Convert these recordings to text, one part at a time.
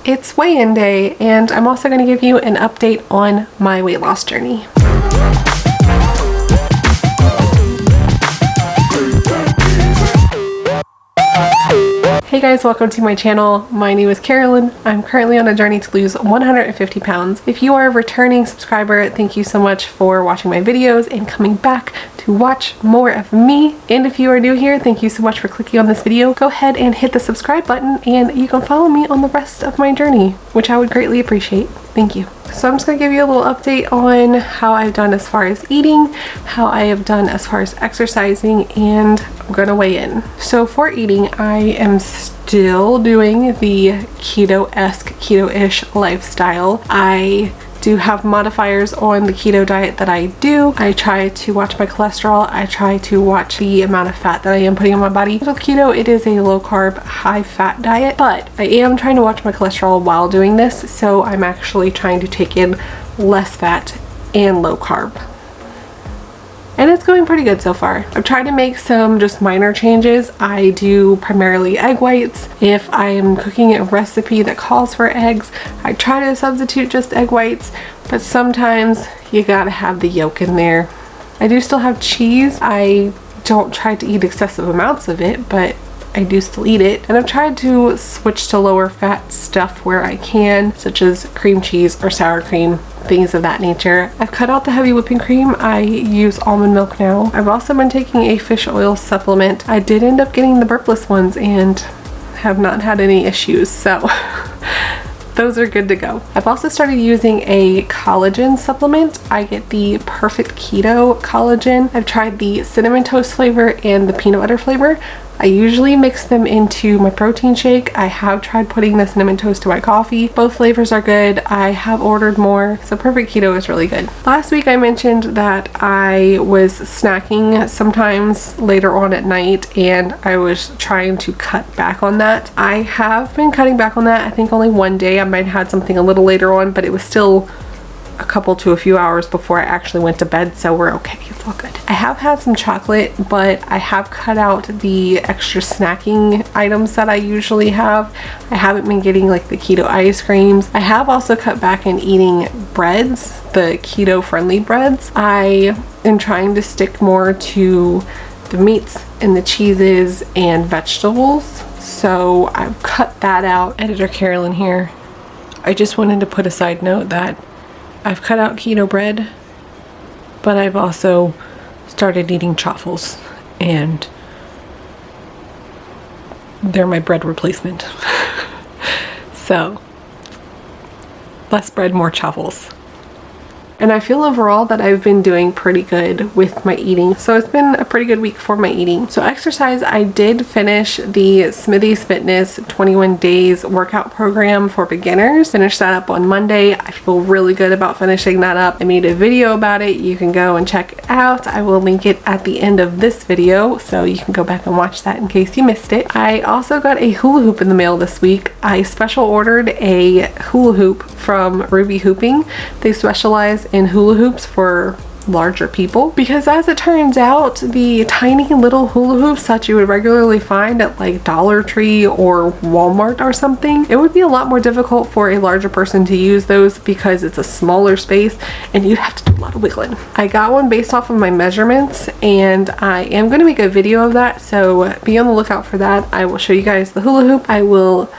it's weigh-in day, and I'm also going to give you an update on my weight loss journey. Hey guys, welcome to my channel. My name is Carolyn. I'm currently on a journey to lose 150 pounds. If you are a returning subscriber, thank you so much for watching my videos and coming back to watch more of me. And if you are new here, thank you so much for clicking on this video. Go ahead and hit the subscribe button and you can follow me on the rest of my journey, which I would greatly appreciate. Thank you. So I'm just going to give you a little update on how I've done as far as eating, how I have done as far as exercising, and I'm going to weigh in. So for eating, I am still doing the keto-esque, keto-ish lifestyle. I do have modifiers on the keto diet that I do. I try to watch my cholesterol. I try to watch the amount of fat that I am putting on my body. With keto, it is a low carb, high fat diet, but I am trying to watch my cholesterol while doing this, so I'm actually trying to take in less fat and low carb. And it's going pretty good so far. I've tried to make some just minor changes. I do primarily egg whites. If I am cooking a recipe that calls for eggs, I try to substitute just egg whites, but sometimes you gotta have the yolk in there. I do still have cheese. I don't try to eat excessive amounts of it, but I do still eat it. And I've tried to switch to lower fat stuff where I can, such as cream cheese or sour cream, things of that nature. I've cut out the heavy whipping cream. I use almond milk now. I've also been taking a fish oil supplement. I did end up getting the burpless ones and have not had any issues, so those are good to go. I've also started using a collagen supplement. I get the Perfect Keto collagen. I've tried the cinnamon toast flavor and the peanut butter flavor. I usually mix them into my protein shake. I have tried putting the cinnamon toast to my coffee. Both flavors are good. I have ordered more, so Perfect Keto is really good. Last week I mentioned that I was snacking sometimes later on at night, and I was trying to cut back on that. I have been cutting back on that. I think only one day I might have had something a little later on, but it was still a couple to a few hours before I actually went to bed, so we're okay. It's all good. I have had some chocolate, but I have cut out the extra snacking items that I usually have. I haven't been getting like the keto ice creams. I have also cut back in eating breads, the keto friendly breads. I am trying to stick more to the meats and the cheeses and vegetables, so I've cut that out. Editor Carolyn here. I just wanted to put a side note that I've cut out keto bread, but I've also started eating chaffles, and they're my bread replacement. So, less bread, more chaffles. And I feel overall that I've been doing pretty good with my eating. So it's been a pretty good week for my eating. So exercise, I did finish the Smithy's Fitness 21 days workout program for beginners. Finished that up on Monday. I feel really good about finishing that up. I made a video about it. You can go and check it out. I will link it at the end of this video, so you can go back and watch that in case you missed it. I also got a hula hoop in the mail this week. I special ordered a hula hoop from Ruby Hooping. They specialize in hula hoops for larger people, because as it turns out, the tiny little hula hoops that you would regularly find at like Dollar Tree or Walmart or something, it would be a lot more difficult for a larger person to use those because it's a smaller space and you have to do a lot of wiggling. I got one based off of my measurements, and I am going to make a video of that, so be on the lookout for that. I will show you guys the hula hoop. I will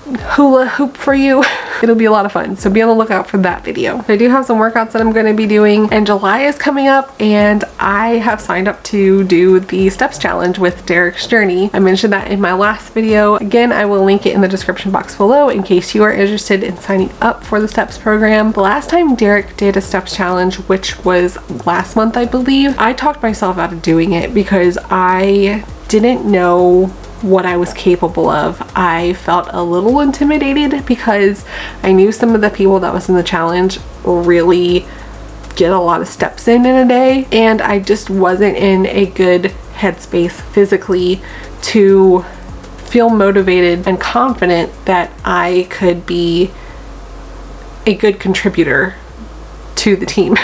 hula hoop for you. It'll be a lot of fun, so be on the lookout for that video. I do have some workouts that I'm going to be doing, and July is coming up, and I have signed up to do the steps challenge with Derek's Journey. I mentioned that in my last video. Again, I will link it in the description box below in case you are interested in signing up for the steps program. The last time Derek did a steps challenge, which was last month I believe, I talked myself out of doing it because I didn't know what I was capable of. I felt a little intimidated because I knew some of the people that was in the challenge really get a lot of steps in a day, and I just wasn't in a good headspace physically to feel motivated and confident that I could be a good contributor to the team.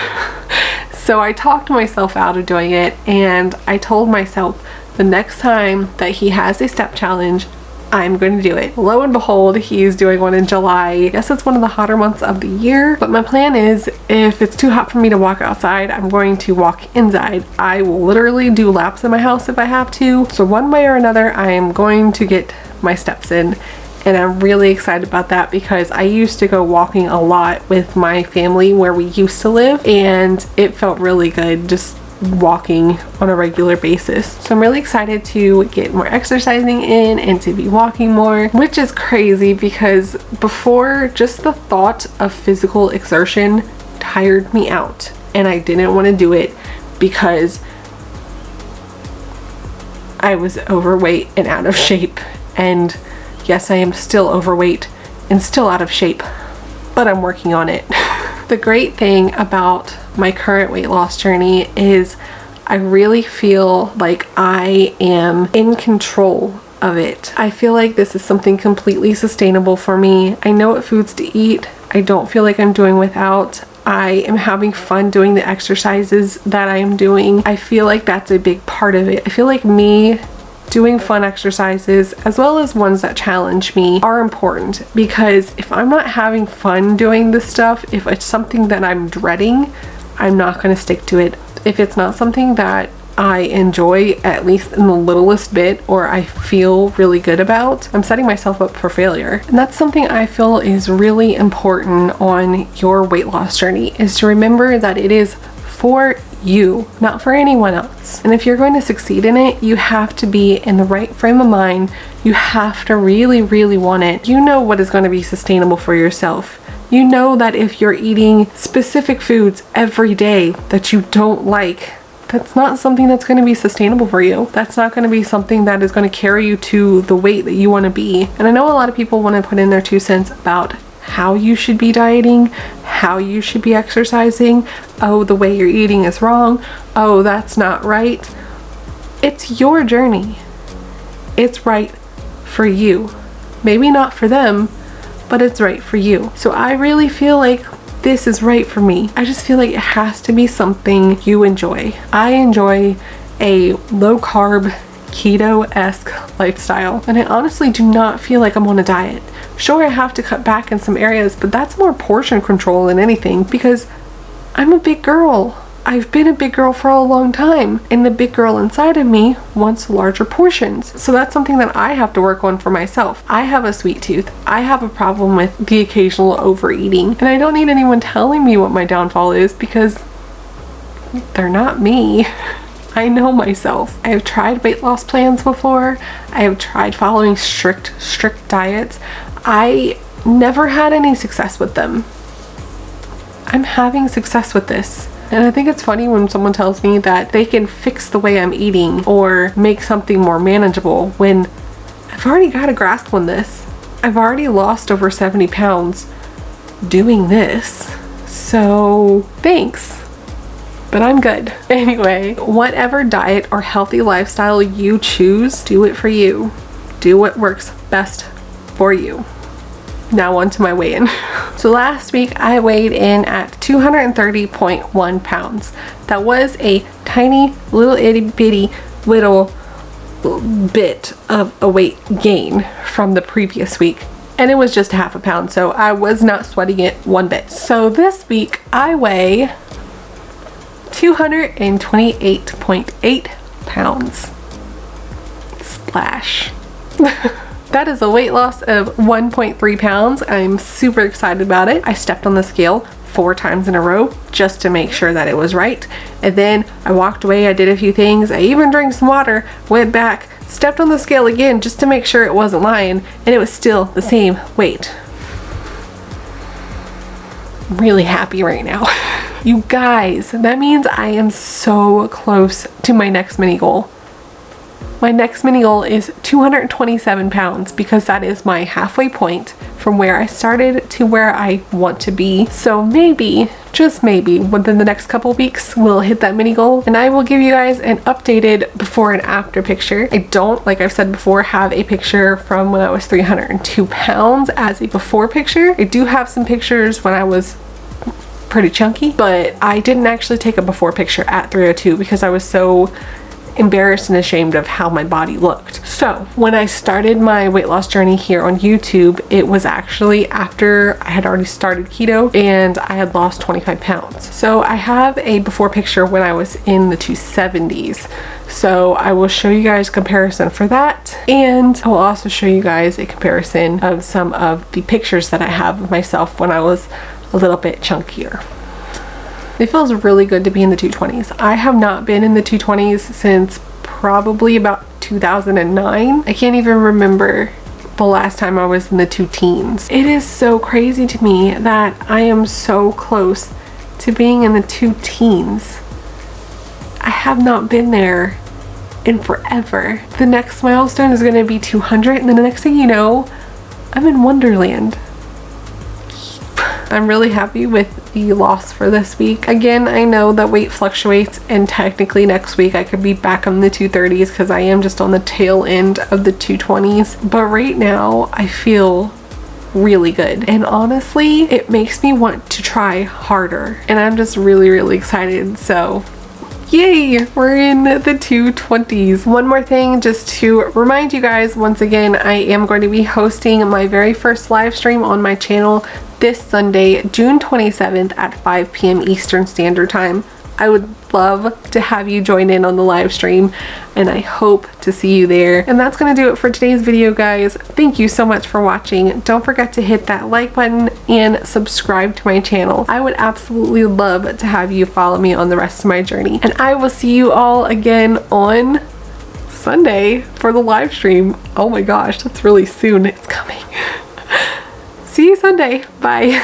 So I talked myself out of doing it, and I told myself the next time that he has a step challenge, I'm going to do it. Lo and behold, he's doing one in July. Yes, it's one of the hotter months of the year, but my plan is if it's too hot for me to walk outside, I'm going to walk inside. I will literally do laps in my house if I have to. So one way or another, I am going to get my steps in. And I'm really excited about that because I used to go walking a lot with my family where we used to live, and it felt really good just walking on a regular basis. So I'm really excited to get more exercising in and to be walking more, which is crazy because before, just the thought of physical exertion tired me out, and I didn't want to do it because I was overweight and out of shape. And yes, I am still overweight and still out of shape, but I'm working on it. The great thing about my current weight loss journey is I really feel like I am in control of it. I feel like this is something completely sustainable for me. I know what foods to eat. I don't feel like I'm doing without. I am having fun doing the exercises that I am doing. I feel like that's a big part of it. I feel like me doing fun exercises as well as ones that challenge me are important, because if I'm not having fun doing this stuff, if it's something that I'm dreading, I'm not going to stick to it. If it's not something that I enjoy, at least in the littlest bit, or I feel really good about, I'm setting myself up for failure. And that's something I feel is really important on your weight loss journey, is to remember that it is for you, not for anyone else. And if you're going to succeed in it, you have to be in the right frame of mind. You have to really, really want it. You know what is going to be sustainable for yourself. You know that if you're eating specific foods every day that you don't like, that's not something that's going to be sustainable for you. That's not going to be something that is going to carry you to the weight that you want to be. And I know a lot of people want to put in their 2 cents about how you should be dieting, how you should be exercising. Oh, the way you're eating is wrong. Oh, that's not right. It's your journey. It's right for you. Maybe not for them, but it's right for you. So I really feel like this is right for me. I just feel like it has to be something you enjoy. I enjoy a low carb, keto-esque lifestyle, and I honestly do not feel like I'm on a diet. Sure, I have to cut back in some areas, but that's more portion control than anything, because I'm a big girl. I've been a big girl for a long time, and the big girl inside of me wants larger portions. So that's something that I have to work on for myself. I have a sweet tooth. I have a problem with the occasional overeating, and I don't need anyone telling me what my downfall is, because they're not me. I know myself. I have tried weight loss plans before. I have tried following strict diets. I never had any success with them. I'm having success with this. And I think it's funny when someone tells me that they can fix the way I'm eating or make something more manageable, when I've already got a grasp on this. I've already lost over 70 pounds doing this. So thanks. But I'm good. Anyway, whatever diet or healthy lifestyle you choose, do it for you. Do what works best for you. Now on to my weigh-in. So last week I weighed in at 230.1 pounds. That was a tiny little itty bitty little bit of a weight gain from the previous week. And it was just half a pound, so I was not sweating it one bit. So this week I weigh 228.8 pounds. Splash. That is a weight loss of 1.3 pounds. I'm super excited about it. I stepped on the scale 4 times in a row just to make sure that it was right. And then I walked away, I did a few things. I even drank some water, went back, stepped on the scale again just to make sure it wasn't lying, and it was still the same weight. I'm really happy right now. You guys, that means I am so close to my next mini goal. My next mini goal is 227 pounds, because that is my halfway point from where I started to where I want to be. So maybe, just maybe, within the next couple weeks, we'll hit that mini goal, and I will give you guys an updated before and after picture. I don't, like I've said before, have a picture from when I was 302 pounds as a before picture. I do have some pictures when I was pretty chunky, but I didn't actually take a before picture at 302 because I was so embarrassed and ashamed of how my body looked. So when I started my weight loss journey here on YouTube, it was actually after I had already started keto and I had lost 25 pounds. So I have a before picture when I was in the 270s. So I will show you guys a comparison for that, and I will also show you guys a comparison of some of the pictures that I have of myself when I was a little bit chunkier. It feels really good to be in the 220s. I have not been in the 220s since probably about 2009. I can't even remember the last time I was in the 2 teens. It is so crazy to me that I am so close to being in the 2 teens. I have not been there in forever. The next milestone is going to be 200, and then the next thing you know, I'm in Wonderland. I'm really happy with the loss for this week. Again, I know that weight fluctuates, and technically next week I could be back on the 230s because I am just on the tail end of the 220s. But right now I feel really good, and honestly it makes me want to try harder, and I'm just really excited. So yay, we're in the 220s. One more thing, just to remind you guys, once again, I am going to be hosting my very first live stream on my channel this Sunday, June 27th at 5 p.m. Eastern Standard Time. I would love to have you join in on the live stream, and I hope to see you there. And that's gonna do it for today's video, guys. Thank you so much for watching. Don't forget to hit that like button and subscribe to my channel. I would absolutely love to have you follow me on the rest of my journey. And I will see you all again on Sunday for the live stream. Oh my gosh, that's really soon. It's coming. See you Sunday. Bye.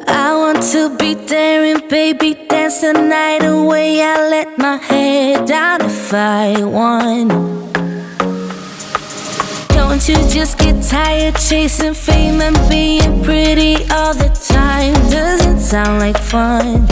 I want to be there and baby dance the night away. I let my head down if I won. Don't you just get tired chasing fame and being pretty all the time? Doesn't sound like fun.